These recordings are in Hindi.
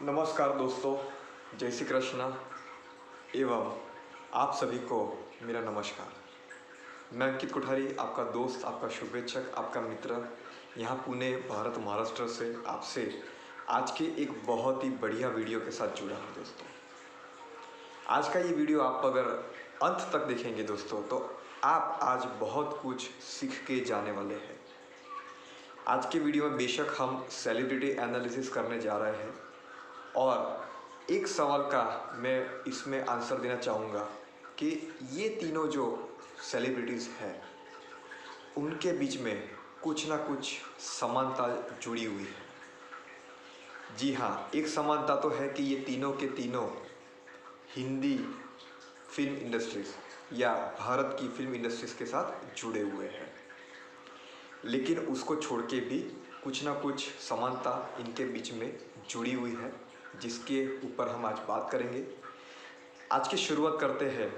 नमस्कार दोस्तों, जय श्री कृष्ण एवं आप सभी को मेरा नमस्कार। मैं अंकित कोठारी, आपका दोस्त, आपका शुभेच्छक, आपका मित्र, यहाँ पुणे भारत महाराष्ट्र से आपसे आज के एक बहुत ही बढ़िया वीडियो के साथ जुड़ा हूँ दोस्तों। आज का ये वीडियो आप अगर अंत तक देखेंगे दोस्तों तो आप आज बहुत कुछ सीख के जाने वाले हैं। आज के वीडियो में बेशक हम सेलिब्रिटी एनालिसिस करने जा रहे हैं और एक सवाल का मैं इसमें आंसर देना चाहूँगा कि ये तीनों जो सेलिब्रिटीज़ हैं उनके बीच में कुछ ना कुछ समानता जुड़ी हुई है। जी हाँ, एक समानता तो है कि ये तीनों के तीनों हिंदी फिल्म इंडस्ट्रीज़ या भारत की फिल्म इंडस्ट्रीज़ के साथ जुड़े हुए हैं, लेकिन उसको छोड़ के भी कुछ ना कुछ समानता इनके बीच में जुड़ी हुई है, जिसके ऊपर हम आज बात करेंगे। आज की शुरुआत करते हैं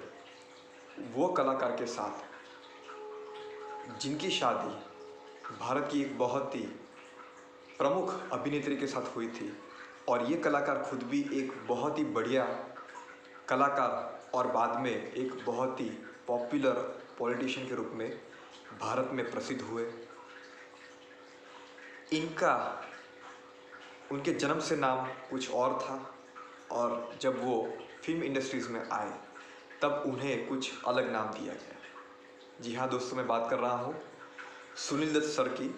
वो कलाकार के साथ जिनकी शादी भारत की एक बहुत ही प्रमुख अभिनेत्री के साथ हुई थी और ये कलाकार खुद भी एक बहुत ही बढ़िया कलाकार और बाद में एक बहुत ही पॉपुलर पॉलिटिशियन के रूप में भारत में प्रसिद्ध हुए। इनका उनके जन्म से नाम कुछ और था और जब वो फिल्म इंडस्ट्रीज़ में आए तब उन्हें कुछ अलग नाम दिया गया। जी हाँ दोस्तों, मैं बात कर रहा हूँ सुनील दत्त सर की,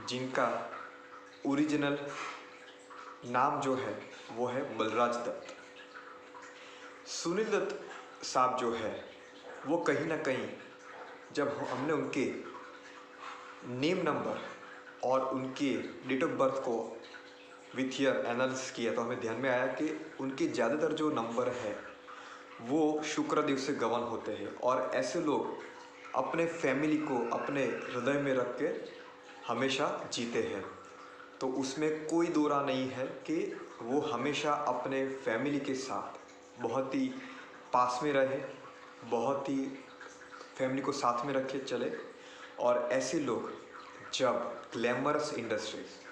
जिनका ओरिजिनल नाम जो है वो है बलराज दत्त। सुनील दत्त साहब जो है वो कहीं ना कहीं जब हमने उनके नेम नंबर और उनके डेट ऑफ बर्थ को विथ ईयर एनालिसिस किया तो हमें ध्यान में आया कि उनके ज़्यादातर जो नंबर है वो शुक्र देव से गवन होते हैं और ऐसे लोग अपने फैमिली को अपने हृदय में रख के हमेशा जीते हैं। तो उसमें कोई दो राह नहीं है कि वो हमेशा अपने फैमिली के साथ बहुत ही पास में रहे, बहुत ही फैमिली को साथ में रखे चले। और ऐसे लोग जब ग्लैमरस इंडस्ट्रीज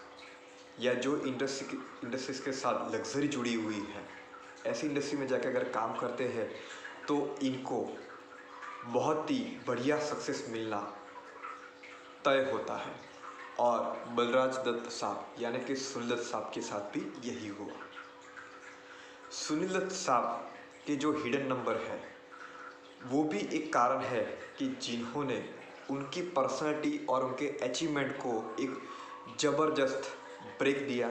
या जो इंडस्ट्रीज़ के साथ लग्जरी जुड़ी हुई है, ऐसी इंडस्ट्री में जाकर अगर काम करते हैं तो इनको बहुत ही बढ़िया सक्सेस मिलना तय होता है। और बलराज दत्त साहब यानी कि सुनील दत्त साहब के साथ भी यही हुआ। सुनील दत्त साहब के जो हिडन नंबर है वो भी एक कारण है कि जिन्होंने उनकी पर्सनालिटी और उनके अचीवमेंट को एक ज़बरदस्त ब्रेक दिया।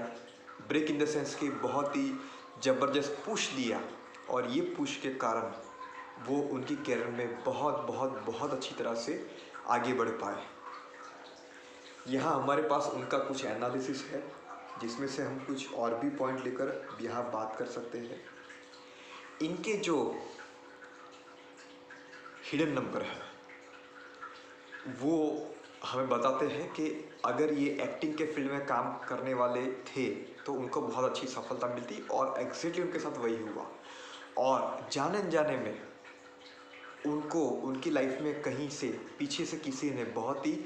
ब्रेक इन द सेंस कि बहुत ही ज़बरदस्त पुश दिया और ये पुश के कारण वो उनकी कैरियर में बहुत बहुत बहुत अच्छी तरह से आगे बढ़ पाए। यहाँ हमारे पास उनका कुछ एनालिसिस है जिसमें से हम कुछ और भी पॉइंट लेकर यहाँ बात कर सकते हैं। इनके जो हिडन नंबर है वो हमें बताते हैं कि अगर ये एक्टिंग के फील्ड में काम करने वाले थे तो उनको बहुत अच्छी सफलता मिलती और एग्जैक्टली उनके साथ वही हुआ। और जाने अनजाने में उनको उनकी लाइफ में कहीं से पीछे से किसी ने बहुत ही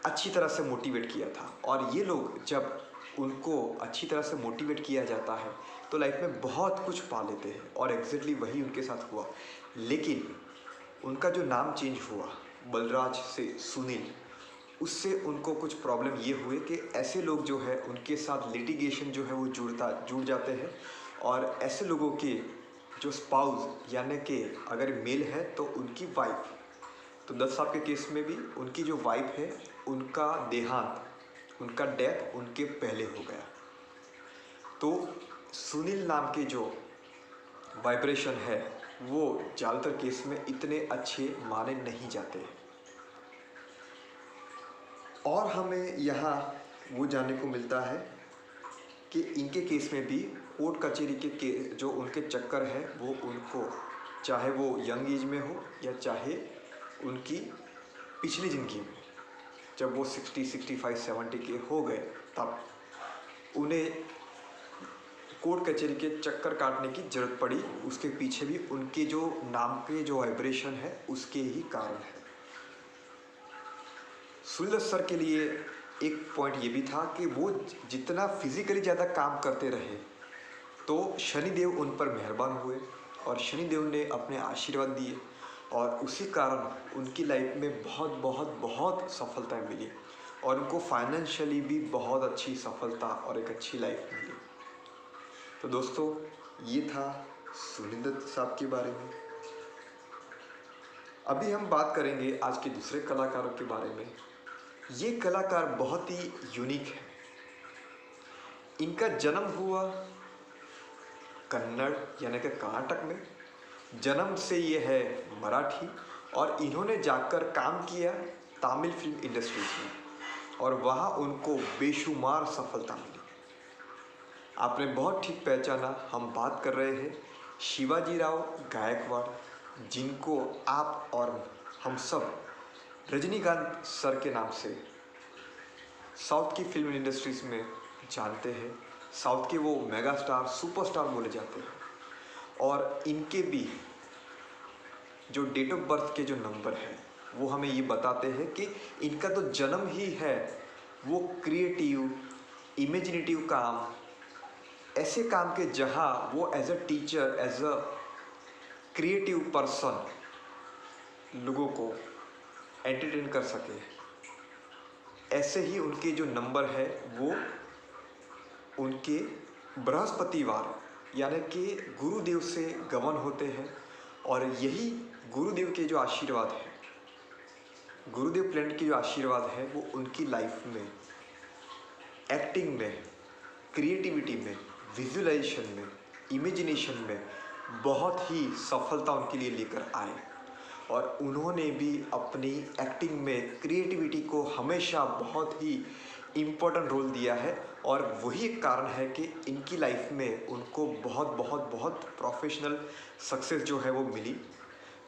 अच्छी तरह से मोटिवेट किया था और ये लोग जब उनको अच्छी तरह से मोटिवेट किया जाता है तो लाइफ में बहुत कुछ पा लेते हैं और एग्जैक्टली वही उनके साथ हुआ। लेकिन उनका जो नाम चेंज हुआ बलराज से सुनील, उससे उनको कुछ प्रॉब्लम ये हुए कि ऐसे लोग जो है उनके साथ लिटिगेशन जो है वो जुड़ जाते हैं और ऐसे लोगों के जो स्पाउस यानी कि अगर मेल है तो उनकी वाइफ, तो दत्त साहब के केस में भी उनकी जो वाइफ है उनका देहांत, उनका डेथ उनके पहले हो गया। तो सुनील नाम के जो वाइब्रेशन है वो ज़्यादातर केस में इतने अच्छे माने नहीं जाते। और हमें यहाँ वो जानने को मिलता है कि इनके केस में भी कोर्ट कचहरी के जो उनके चक्कर है वो उनको, चाहे वो यंग एज में हो या चाहे उनकी पिछली ज़िंदगी में, जब वो 60, 65, 70 के हो गए तब उन्हें कोर्ट कचहरी के चक्कर काटने की ज़रूरत पड़ी। उसके पीछे भी उनके जो नाम पे जो वाइब्रेशन है उसके ही कारण है। सुनील सर के लिए एक पॉइंट ये भी था कि वो जितना फिज़िकली ज़्यादा काम करते रहे तो शनिदेव उन पर मेहरबान हुए और शनिदेव ने अपने आशीर्वाद दिए और उसी कारण उनकी लाइफ में बहुत बहुत बहुत सफलताएं मिली और उनको फाइनेंशियली भी बहुत अच्छी सफलता और एक अच्छी लाइफ मिली। तो दोस्तों, ये था सुनील दत्त साहब के बारे में। अभी हम बात करेंगे आज के दूसरे कलाकारों के बारे में। ये कलाकार बहुत ही यूनिक है। इनका जन्म हुआ कन्नड़ यानी कि कर्नाटक में। जन्म से ये है मराठी और इन्होंने जाकर काम किया तमिल फिल्म इंडस्ट्रीज में और वहाँ उनको बेशुमार सफलता मिली। आपने बहुत ठीक पहचाना, हम बात कर रहे हैं शिवाजी राव गायकवाड़, जिनको आप और हम सब रजनीकांत सर के नाम से साउथ की फिल्म इंडस्ट्रीज में जानते हैं। साउथ के वो मेगा स्टार, सुपरस्टार बोले जाते हैं। और इनके भी जो डेट ऑफ बर्थ के जो नंबर है वो हमें ये बताते हैं कि इनका तो जन्म ही है वो क्रिएटिव इमेजिनेटिव काम, ऐसे काम के जहाँ वो as a teacher, as a creative person लोगों को एंटरटेन कर सके। ऐसे ही उनके जो नंबर है वो उनके बृहस्पतिवार यानी कि गुरुदेव से गमन होते हैं और यही गुरुदेव के जो आशीर्वाद है, गुरुदेव प्लेनेट के जो आशीर्वाद है वो उनकी लाइफ में एक्टिंग में, क्रिएटिविटी में, विजुअलाइजेशन में, इमेजिनेशन में बहुत ही सफलता उनके लिए लेकर आए। और उन्होंने भी अपनी एक्टिंग में क्रिएटिविटी को हमेशा बहुत ही इम्पोर्टेंट रोल दिया है और वही एक कारण है कि इनकी लाइफ में उनको बहुत बहुत बहुत प्रोफेशनल सक्सेस जो है वो मिली।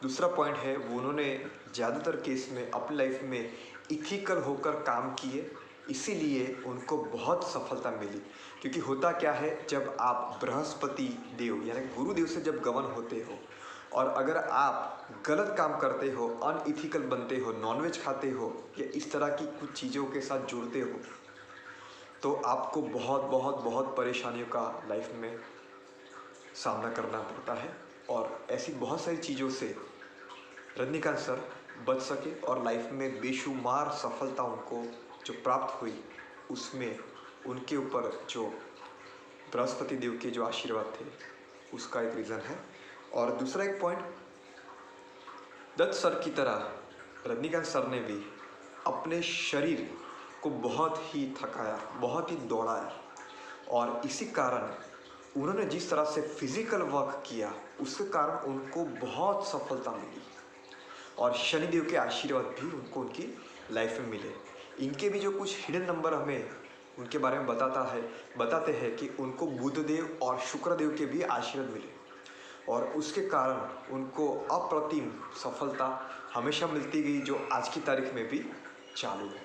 दूसरा पॉइंट है, वो उन्होंने ज़्यादातर केस में अपनी लाइफ में इथिकल होकर काम किए, इसीलिए उनको बहुत सफलता मिली। क्योंकि होता क्या है, जब आप बृहस्पति देव यानी गुरुदेव से जब गमन होते हो और अगर आप गलत काम करते हो, अनइथिकल बनते हो, नॉनवेज खाते हो या इस तरह की कुछ चीज़ों के साथ जुड़ते हो, तो आपको बहुत बहुत बहुत परेशानियों का लाइफ में सामना करना पड़ता है। और ऐसी बहुत सारी चीज़ों से रजनीकांत सर बच सके और लाइफ में बेशुमार सफलता उनको जो प्राप्त हुई, उसमें उनके ऊपर जो बृहस्पति देव के जो आशीर्वाद थे उसका एक रीज़न है। और दूसरा एक पॉइंट, दत्त सर की तरह रजनीकांत सर ने भी अपने शरीर को बहुत ही थकाया, बहुत ही दौड़ाया और इसी कारण उन्होंने जिस तरह से फिजिकल वर्क किया उसके कारण उनको बहुत सफलता मिली और शनिदेव के आशीर्वाद भी उनको उनकी लाइफ में मिले। इनके भी जो कुछ हिडन नंबर हमें उनके बारे में बताते हैं कि उनको बुधदेव और शुक्रदेव के भी आशीर्वाद मिले और उसके कारण उनको अप्रतिम सफलता हमेशा मिलती गई, जो आज की तारीख में भी चालू है।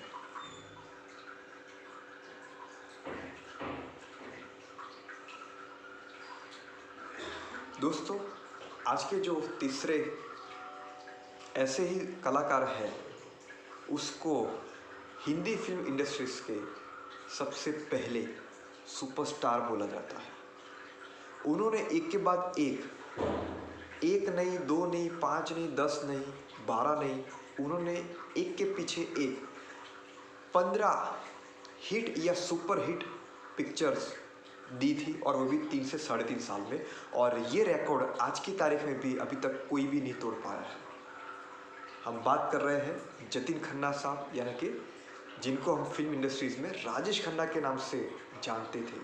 दोस्तों, आज के जो तीसरे ऐसे ही कलाकार हैं, उसको हिंदी फिल्म इंडस्ट्रीज के सबसे पहले सुपरस्टार बोला जाता है। उन्होंने एक के बाद एक नहीं, दो नहीं, 5 नहीं, 10 नहीं, 12 नहीं, उन्होंने एक के पीछे एक 15 हिट या सुपर हिट पिक्चर्स दी थी और वो भी 3 से 3.5 साल में। और ये रिकॉर्ड आज की तारीख में भी अभी तक कोई भी नहीं तोड़ पाया है। हम बात कर रहे हैं जतिन खन्ना साहब, यानी कि जिनको हम फिल्म इंडस्ट्रीज में राजेश खन्ना के नाम से जानते थे,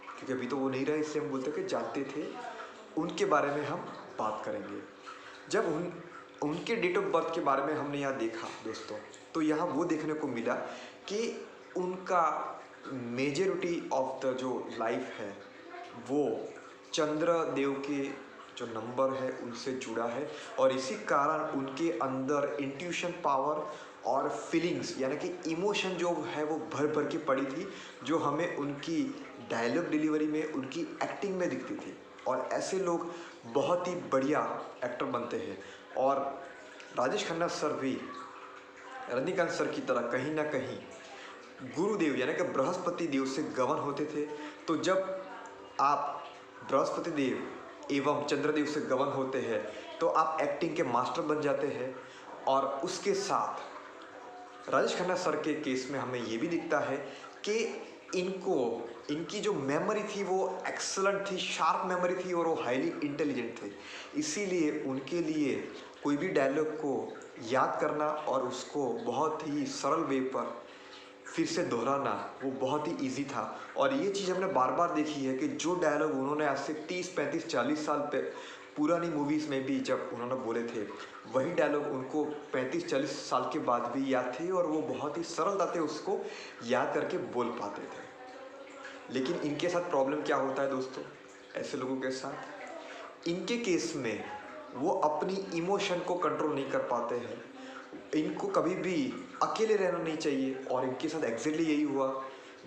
क्योंकि अभी तो वो नहीं रहे इसलिए हम बोलते कि जानते थे। उनके बारे में हम बात करेंगे। जब उनके डेट ऑफ बर्थ के बारे में हमने यहाँ देखा दोस्तों, तो यहाँ वो देखने को मिला कि उनका मेजॉरिटी ऑफ द जो लाइफ है वो चंद्र देव के जो नंबर है उनसे जुड़ा है और इसी कारण उनके अंदर इंट्यूशन पावर और फीलिंग्स यानी कि इमोशन जो है वो भर भर के पड़ी थी, जो हमें उनकी डायलॉग डिलीवरी में, उनकी एक्टिंग में दिखती थी। और ऐसे लोग बहुत ही बढ़िया एक्टर बनते हैं और राजेश खन्ना सर भी रजनीकांत सर की तरह कहीं ना कहीं गुरुदेव यानी कि बृहस्पति देव से गमन होते थे। तो जब आप बृहस्पति देव एवं चंद्रदेव से गवन होते हैं तो आप एक्टिंग के मास्टर बन जाते हैं। और उसके साथ राजेश खन्ना सर के केस में हमें ये भी दिखता है कि इनकी जो मेमोरी थी वो एक्सलेंट थी, शार्प मेमोरी थी और वो हाईली इंटेलिजेंट थे। इसीलिए उनके लिए कोई भी डायलॉग को याद करना और उसको बहुत ही सरल वे पर फिर से दोहराना वो बहुत ही इजी था। और ये चीज़ हमने बार बार देखी है कि जो डायलॉग उन्होंने आज से 30, 35, 40 साल पे पुरानी मूवीज़ में भी जब उन्होंने बोले थे, वही डायलॉग उनको 35, 40 साल के बाद भी याद थे और वो बहुत ही सरलता से उसको याद करके बोल पाते थे। लेकिन इनके साथ प्रॉब्लम क्या होता है दोस्तों, ऐसे लोगों के साथ इनके केस में वो अपनी इमोशन को कंट्रोल नहीं कर पाते हैं। इनको कभी भी अकेले रहना नहीं चाहिए और इनके साथ एग्जैक्टली यही हुआ।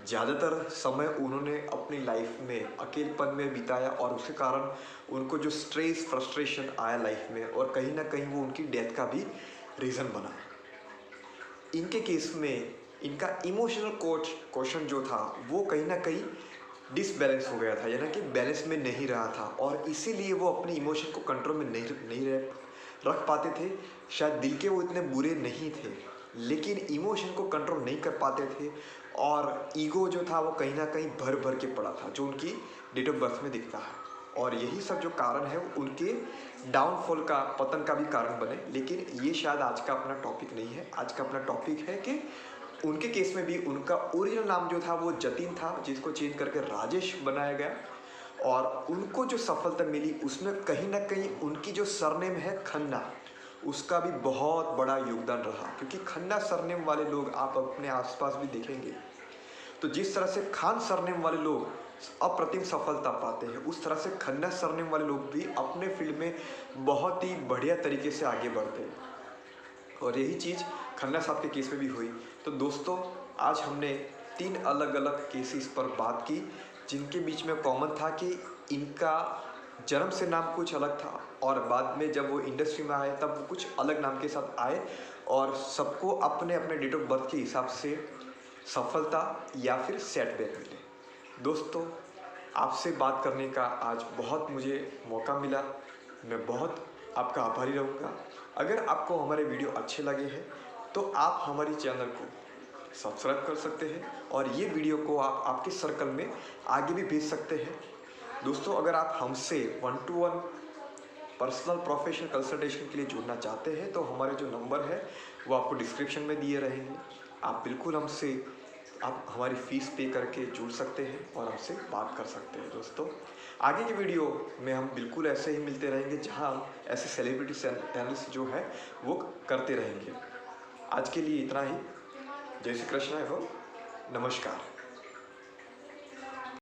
ज़्यादातर समय उन्होंने अपनी लाइफ में अकेलेपन में बिताया और उसके कारण उनको जो स्ट्रेस, फ्रस्ट्रेशन आया लाइफ में और कहीं ना कहीं वो उनकी डेथ का भी रीज़न बना। इनके केस में इनका इमोशनल क्वेश्चन जो था वो कहीं ना कहीं डिसबैलेंस हो गया था, यानी कि बैलेंस में नहीं रहा था और इसीलिए वो अपनी इमोशन को कंट्रोल में नहीं रख पाते थे। शायद दिल के वो इतने बुरे नहीं थे लेकिन इमोशन को कंट्रोल नहीं कर पाते थे और ईगो जो था वो कहीं ना कहीं भर भर के पड़ा था, जो उनकी डेट ऑफ बर्थ में दिखता है। और यही सब जो कारण है उनके डाउनफॉल का, पतन का भी कारण बने। लेकिन ये शायद आज का अपना टॉपिक नहीं है। आज का अपना टॉपिक है कि उनके केस में भी उनका ओरिजिनल नाम जो था वो जतिन था, जिसको चेंज करके राजेश बनाया गया। और उनको जो सफलता मिली उसमें कहीं ना कहीं उनकी जो सरनेम है खन्ना, उसका भी बहुत बड़ा योगदान रहा। क्योंकि खन्ना सरनेम वाले लोग आप अपने आसपास भी देखेंगे तो जिस तरह से खान सरनेम वाले लोग अप्रतिम सफलता पाते हैं, उस तरह से खन्ना सरनेम वाले लोग भी अपने फील्ड में बहुत ही बढ़िया तरीके से आगे बढ़ते हैं। और यही चीज़ खन्ना साहब के केस में भी हुई। तो दोस्तों आज हमने 3 अलग अलग केसेस पर बात की जिनके बीच में कॉमन था कि इनका जन्म से नाम कुछ अलग था और बाद में जब वो इंडस्ट्री में आए तब वो कुछ अलग नाम के साथ आए और सबको अपने अपने डेट ऑफ बर्थ के हिसाब से सफलता या फिर सेटबैक मिले। दोस्तों आपसे बात करने का आज बहुत मुझे मौका मिला, मैं बहुत आपका आभारी रहूँगा। अगर आपको हमारे वीडियो अच्छे लगे हैं तो आप हमारी चैनल को सब्सक्राइब कर सकते हैं और ये वीडियो को आप आपके सर्कल में आगे भी भेज सकते हैं। दोस्तों अगर आप हमसे 1-to-1 पर्सनल प्रोफेशनल कंसल्टेशन के लिए जुड़ना चाहते हैं तो हमारे जो नंबर है वो आपको डिस्क्रिप्शन में दिए रहेंगे। आप बिल्कुल हमसे आप हमारी फ़ीस पे करके जुड़ सकते हैं और हमसे बात कर सकते हैं। दोस्तों आगे के वीडियो में हम बिल्कुल ऐसे ही मिलते रहेंगे जहां हम ऐसे सेलिब्रिटी एनालिसिस जो है वो करते रहेंगे। आज के लिए इतना ही। जय श्री कृष्ण एवं नमस्कार।